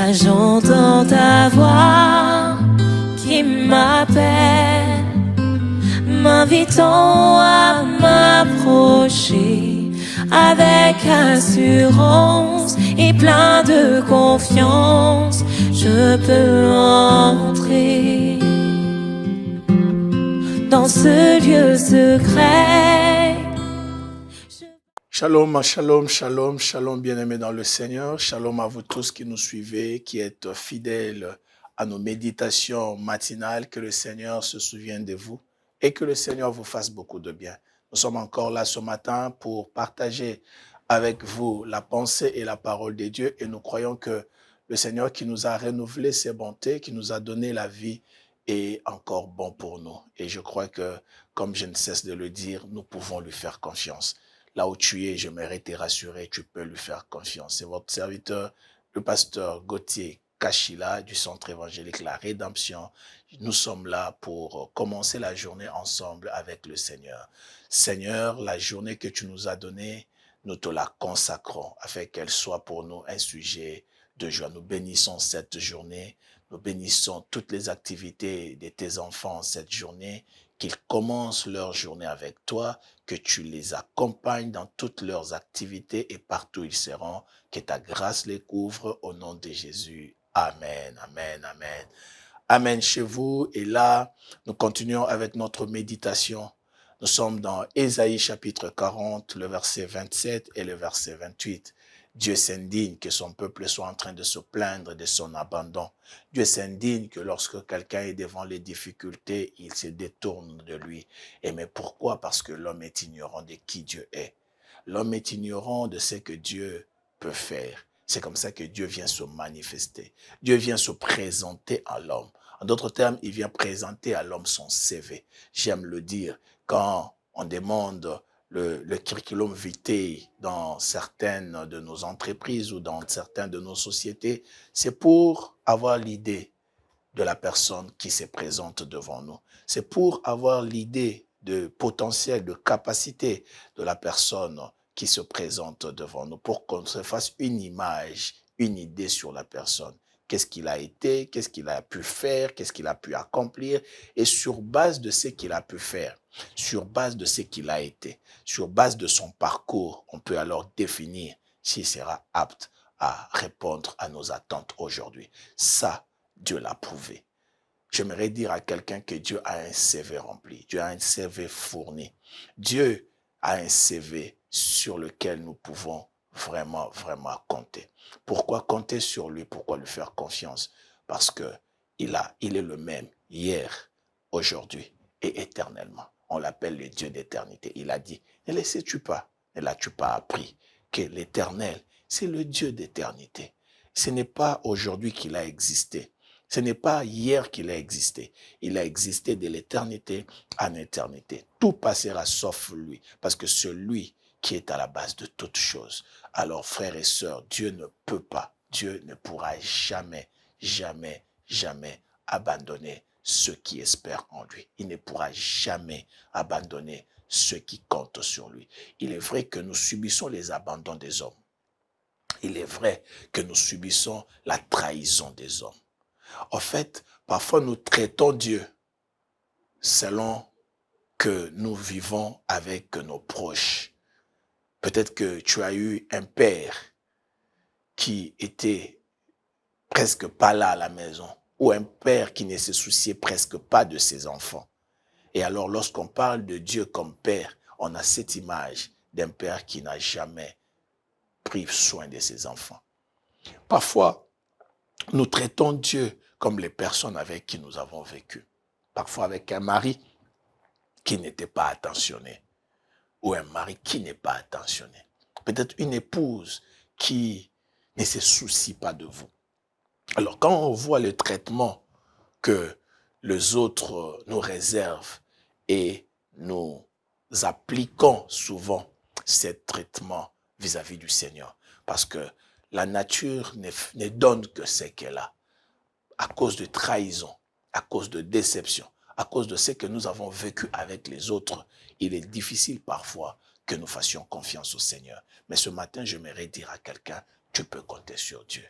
Là j'entends ta voix qui m'appelle, m'invitant à m'approcher avec assurance et plein de confiance. Je peux entrer dans ce lieu secret. Shalom, shalom, shalom, shalom, bien-aimés dans le Seigneur. Shalom à vous tous qui nous suivez, qui êtes fidèles à nos méditations matinales. Que le Seigneur se souvienne de vous et que le Seigneur vous fasse beaucoup de bien. Nous sommes encore là ce matin pour partager avec vous la pensée et la parole de Dieu. Et nous croyons que le Seigneur qui nous a renouvelé ses bontés, qui nous a donné la vie, est encore bon pour nous. Et je crois que, comme je ne cesse de le dire, nous pouvons lui faire confiance. Là où tu es, j'aimerais te rassurer, tu peux lui faire confiance. C'est votre serviteur, le pasteur Gauthier Kachila du Centre évangélique La Rédemption. Nous sommes là pour commencer la journée ensemble avec le Seigneur. Seigneur, la journée que tu nous as donnée, nous te la consacrons afin qu'elle soit pour nous un sujet de joie. Nous bénissons cette journée. Nous bénissons toutes les activités de tes enfants cette journée, qu'ils commencent leur journée avec toi, que tu les accompagnes dans toutes leurs activités et partout où ils seront, que ta grâce les couvre au nom de Jésus. Amen, amen, amen. Amen chez vous. Et là, nous continuons avec notre méditation. Nous sommes dans Ésaïe chapitre 40, le verset 27 et le verset 28. Dieu s'indigne que son peuple soit en train de se plaindre de son abandon. Dieu s'indigne que lorsque quelqu'un est devant les difficultés, il se détourne de lui. Et mais pourquoi? Parce que l'homme est ignorant de qui Dieu est. L'homme est ignorant de ce que Dieu peut faire. C'est comme ça que Dieu vient se manifester. Dieu vient se présenter à l'homme. En d'autres termes, il vient présenter à l'homme son CV. J'aime le dire, quand on demande le curriculum vitae dans certaines de nos entreprises ou dans certaines de nos sociétés, c'est pour avoir l'idée de la personne qui se présente devant nous. C'est pour avoir l'idée de potentiel, de capacité de la personne qui se présente devant nous, pour qu'on se fasse une image, une idée sur la personne. Qu'est-ce qu'il a été, qu'est-ce qu'il a pu faire, qu'est-ce qu'il a pu accomplir, et sur base de ce qu'il a pu faire, sur base de ce qu'il a été, sur base de son parcours, on peut alors définir s'il sera apte à répondre à nos attentes aujourd'hui. Ça, Dieu l'a prouvé. J'aimerais dire à quelqu'un que Dieu a un CV rempli, Dieu a un CV fourni. Dieu a un CV sur lequel nous pouvons vraiment compter. Pourquoi compter sur lui? Pourquoi lui faire confiance? Parce que il est le même hier, aujourd'hui et éternellement. On l'appelle le Dieu d'éternité. Il a dit, ne laissais-tu pas, ne l'as-tu pas appris que l'éternel, c'est le Dieu d'éternité. Ce n'est pas aujourd'hui qu'il a existé. Ce n'est pas hier qu'il a existé. Il a existé de l'éternité en éternité. Tout passera sauf lui, parce que c'est lui qui est à la base de toutes choses. Alors, frères et sœurs, Dieu ne peut pas, Dieu ne pourra jamais abandonner ceux qui espèrent en lui. Il ne pourra jamais abandonner ceux qui comptent sur lui. Il est vrai que nous subissons les abandons des hommes. Il est vrai que nous subissons la trahison des hommes. En fait, parfois nous traitons Dieu selon que nous vivons avec nos proches. Peut-être que tu as eu un père qui était presque pas là à la maison, ou un père qui ne se souciait presque pas de ses enfants. Et alors, lorsqu'on parle de Dieu comme père, on a cette image d'un père qui n'a jamais pris soin de ses enfants. Parfois, nous traitons Dieu comme les personnes avec qui nous avons vécu. Parfois avec un mari qui n'était pas attentionné, ou un mari qui n'est pas attentionné. Peut-être une épouse qui ne se soucie pas de vous. Alors quand on voit le traitement que les autres nous réservent et nous appliquons souvent ce traitement vis-à-vis du Seigneur, parce que la nature ne donne que ce qu'elle a. À cause de trahison, à cause de déception, à cause de ce que nous avons vécu avec les autres, il est difficile parfois que nous fassions confiance au Seigneur. Mais ce matin, j'aimerais dire à quelqu'un, tu peux compter sur Dieu.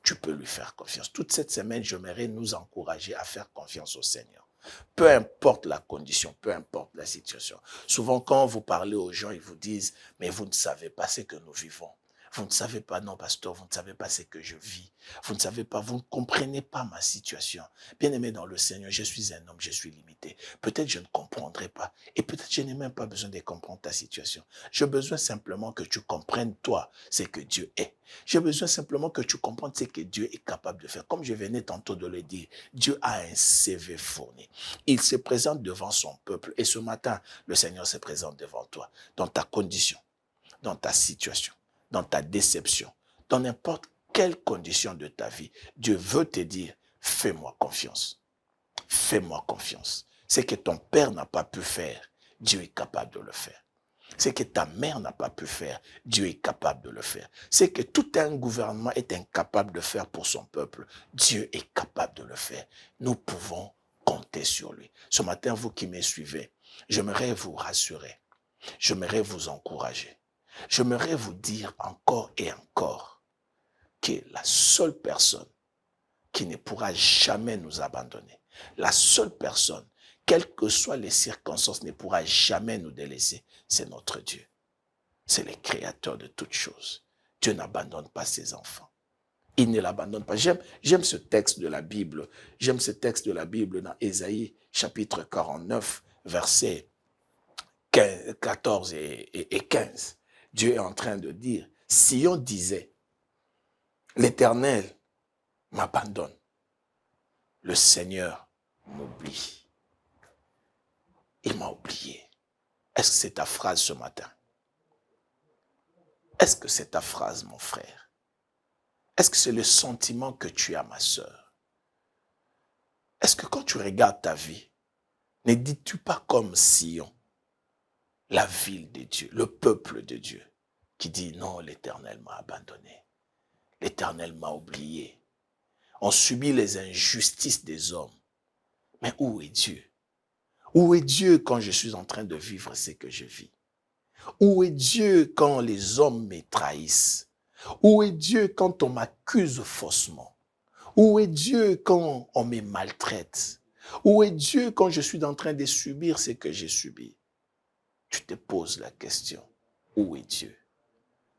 tu peux lui faire confiance. Toute cette semaine, j'aimerais nous encourager à faire confiance au Seigneur. Peu importe la condition, peu importe la situation. Souvent, quand vous parlez aux gens, ils vous disent, mais vous ne savez pas ce que nous vivons. Vous ne savez pas, non, pasteur, vous ne savez pas ce que je vis. Vous ne savez pas, vous ne comprenez pas ma situation. Bien-aimé dans le Seigneur, je suis un homme, je suis limité. Peut-être je ne comprendrai pas. Et peut-être je n'ai même pas besoin de comprendre ta situation. J'ai besoin simplement que tu comprennes, toi, ce que Dieu est. J'ai besoin simplement que tu comprennes ce que Dieu est capable de faire. Comme je venais tantôt de le dire, Dieu a un CV fourni. Il se présente devant son peuple. Et ce matin, le Seigneur se présente devant toi, dans ta condition, dans ta situation, dans ta déception, dans n'importe quelle condition de ta vie. Dieu veut te dire, fais-moi confiance. Fais-moi confiance. Ce que ton père n'a pas pu faire, Dieu est capable de le faire. Ce que ta mère n'a pas pu faire, Dieu est capable de le faire. Ce que tout un gouvernement est incapable de faire pour son peuple, Dieu est capable de le faire. Nous pouvons compter sur lui. Ce matin, vous qui me suivez, j'aimerais vous rassurer. J'aimerais vous encourager. J'aimerais vous dire encore et encore que la seule personne qui ne pourra jamais nous abandonner, la seule personne, quelles que soient les circonstances, ne pourra jamais nous délaisser, c'est notre Dieu. C'est le créateur de toutes choses. Dieu n'abandonne pas ses enfants. Il ne l'abandonne pas. J'aime ce texte de la Bible. J'aime ce texte de la Bible dans Ésaïe, chapitre 49, versets 14 et 15. Dieu est en train de dire, si on disait, l'Éternel m'abandonne, le Seigneur m'oublie. Il m'a oublié. Est-ce que c'est ta phrase ce matin? Est-ce que c'est ta phrase, mon frère? Est-ce que c'est le sentiment que tu as, ma sœur? Est-ce que quand tu regardes ta vie, ne dis-tu pas comme Sion, la ville de Dieu, le peuple de Dieu, qui dit non, l'Éternel m'a abandonné, l'Éternel m'a oublié. On subit les injustices des hommes. Mais où est Dieu? Où est Dieu quand je suis en train de vivre ce que je vis? Où est Dieu quand les hommes me trahissent? Où est Dieu quand on m'accuse faussement? Où est Dieu quand on me maltraite? Où est Dieu quand je suis en train de subir ce que j'ai subi? Tu te poses la question, où est Dieu?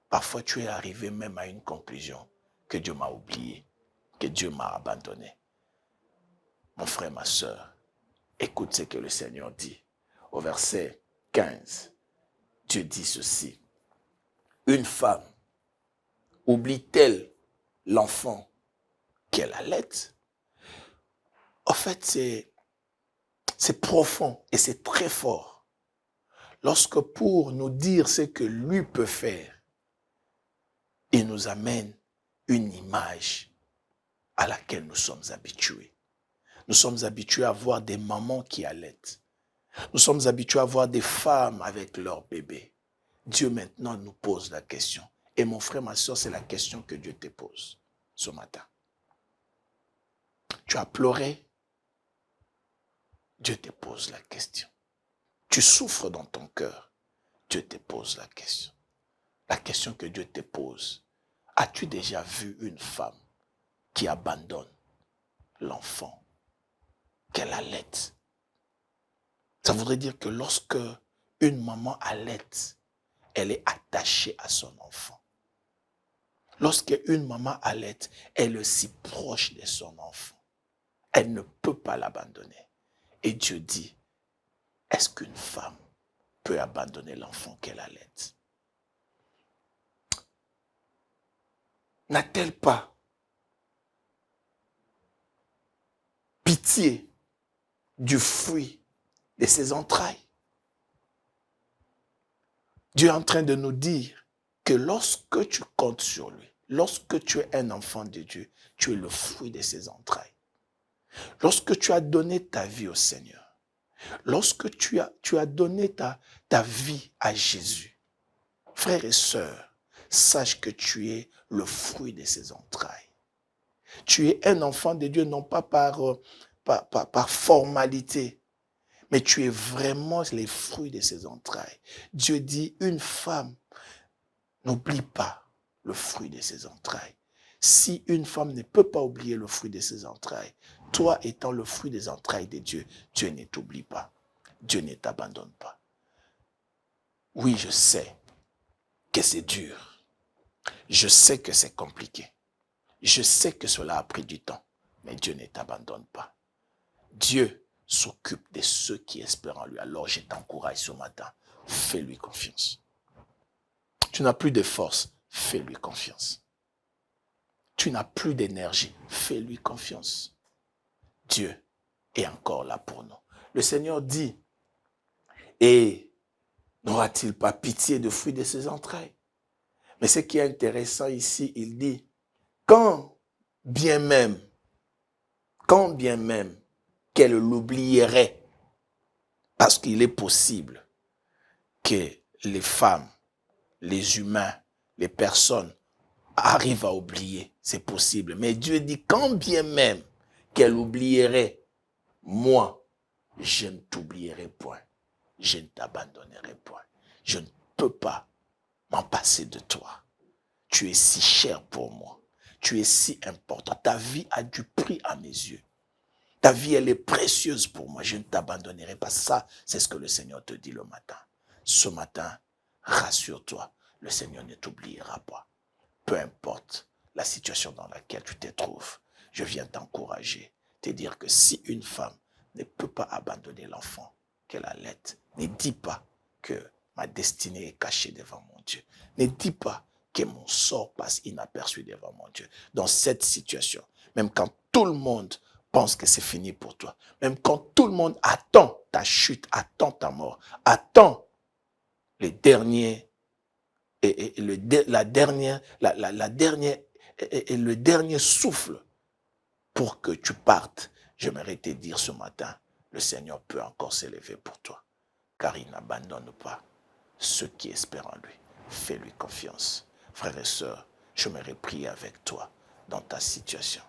Parfois tu es arrivé même à une conclusion, que Dieu m'a oublié, que Dieu m'a abandonné. Mon frère, ma sœur, écoute ce que le Seigneur dit. Au verset 15, Dieu dit ceci. Une femme oublie-t-elle l'enfant qu'elle allait? En fait, c'est profond et c'est très fort. Lorsque pour nous dire ce que lui peut faire, il nous amène une image à laquelle nous sommes habitués. Nous sommes habitués à voir des mamans qui allaitent. Nous sommes habitués à voir des femmes avec leurs bébés. Dieu maintenant nous pose la question. Et mon frère, ma soeur, c'est la question que Dieu te pose ce matin. Tu as pleuré? Dieu te pose la question. Tu souffres dans ton cœur? Dieu te pose la question. La question que Dieu te pose. As-tu déjà vu une femme qui abandonne l'enfant qu'elle allaite? Ça voudrait dire que lorsque une maman allaite, elle est attachée à son enfant. Lorsque une maman allaite, elle est si proche de son enfant. Elle ne peut pas l'abandonner. Et Dieu dit, est-ce qu'une femme peut abandonner l'enfant qu'elle allaite? N'a-t-elle pas pitié du fruit de ses entrailles? Dieu est en train de nous dire que lorsque tu comptes sur lui, lorsque tu es un enfant de Dieu, tu es le fruit de ses entrailles. Lorsque tu as donné ta vie au Seigneur, lorsque tu as donné ta vie à Jésus, frères et sœurs, sache que tu es le fruit de ses entrailles. Tu es un enfant de Dieu, non pas par formalité, mais tu es vraiment les fruits de ses entrailles. Dieu dit, une femme n'oublie pas le fruit de ses entrailles. Si une femme ne peut pas oublier le fruit de ses entrailles, toi étant le fruit des entrailles de Dieu, Dieu ne t'oublie pas. Dieu ne t'abandonne pas. Oui, je sais que c'est dur. Je sais que c'est compliqué. Je sais que cela a pris du temps. Mais Dieu ne t'abandonne pas. Dieu s'occupe de ceux qui espèrent en lui. Alors je t'encourage ce matin. Fais-lui confiance. Tu n'as plus de force. Fais-lui confiance. Tu n'as plus d'énergie. Fais-lui confiance. Dieu est encore là pour nous. Le Seigneur dit, et n'aura-t-il pas pitié de fruits de ses entrailles? Mais ce qui est intéressant ici, il dit, quand bien même qu'elle l'oublierait, parce qu'il est possible que les femmes, les humains, les personnes arrivent à oublier, c'est possible. Mais Dieu dit, quand bien même qu'elle oublierait, moi, je ne t'oublierai point, je ne t'abandonnerai point. Je ne peux pas m'en passer de toi. Tu es si cher pour moi. Tu es si important. Ta vie a du prix à mes yeux. Ta vie, elle est précieuse pour moi. Je ne t'abandonnerai pas. Ça, c'est ce que le Seigneur te dit le matin. Ce matin, rassure-toi, le Seigneur ne t'oubliera pas. Peu importe la situation dans laquelle tu te trouves, je viens t'encourager, te dire que si une femme ne peut pas abandonner l'enfant qu'elle allait, ne dis pas que ma destinée est cachée devant mon Dieu. Ne dis pas que mon sort passe inaperçu devant mon Dieu. Dans cette situation, même quand tout le monde pense que c'est fini pour toi, même quand tout le monde attend ta chute, attend ta mort, attend les derniers et le dernier souffle pour que tu partes, j'aimerais te dire ce matin, le Seigneur peut encore s'élever pour toi, car il n'abandonne pas ceux qui espèrent en lui. Fais-lui confiance. Frères et sœurs, j'aimerais prier avec toi dans ta situation.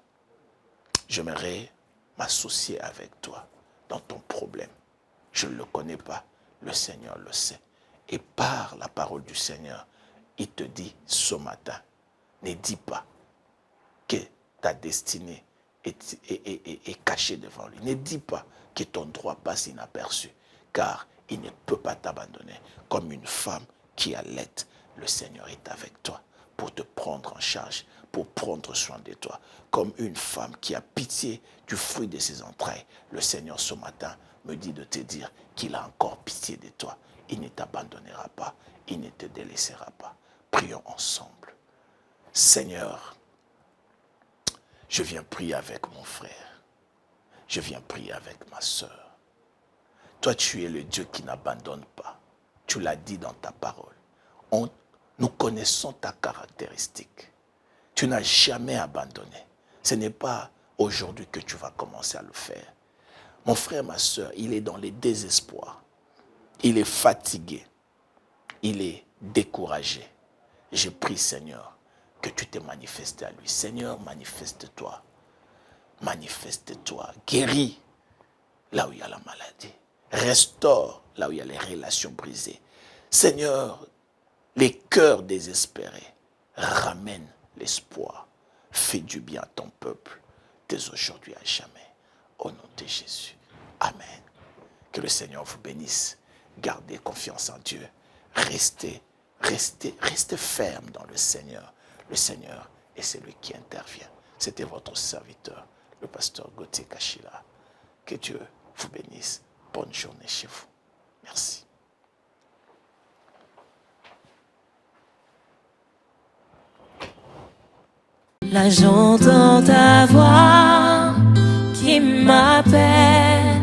J'aimerais m'associer avec toi dans ton problème. Je ne le connais pas, le Seigneur le sait. Et par la parole du Seigneur, il te dit ce matin, ne dis pas que ta destinée est cachée devant lui. Ne dis pas que ton droit passe inaperçu, car il ne peut pas t'abandonner. Comme une femme qui allait, le Seigneur est avec toi pour te prendre en charge, pour prendre soin de toi. Comme une femme qui a pitié du fruit de ses entrailles, le Seigneur ce matin me dit de te dire qu'il a encore pitié de toi. Il ne t'abandonnera pas, il ne te délaissera pas. Prions ensemble. Seigneur, je viens prier avec mon frère. Je viens prier avec ma sœur. Toi, tu es le Dieu qui n'abandonne pas. Tu l'as dit dans ta parole. Nous connaissons ta caractéristique. Tu n'as jamais abandonné. Ce n'est pas aujourd'hui que tu vas commencer à le faire. Mon frère, ma sœur, il est dans les désespoirs. Il est fatigué. Il est découragé. Je prie, Seigneur, que tu te manifestes à lui. Seigneur, manifeste-toi. Manifeste-toi. Guéris là où il y a la maladie. Restaure là où il y a les relations brisées. Seigneur, les cœurs désespérés, ramène l'espoir. Fais du bien à ton peuple, dès aujourd'hui à jamais. Au nom de Jésus. Amen. Que le Seigneur vous bénisse. Gardez confiance en Dieu. Restez ferme dans le Seigneur. Le Seigneur est celui qui intervient. C'était votre serviteur, le pasteur Gauthier Kachila. Que Dieu vous bénisse. Bonne journée chez vous. Merci. Là j'entends ta voix qui m'appelle,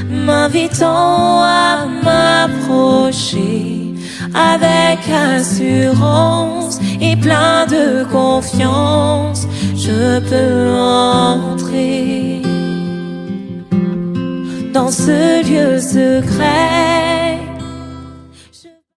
m'invitant à m'approcher avec assurance et plein de confiance. Je peux entrer dans ce lieu secret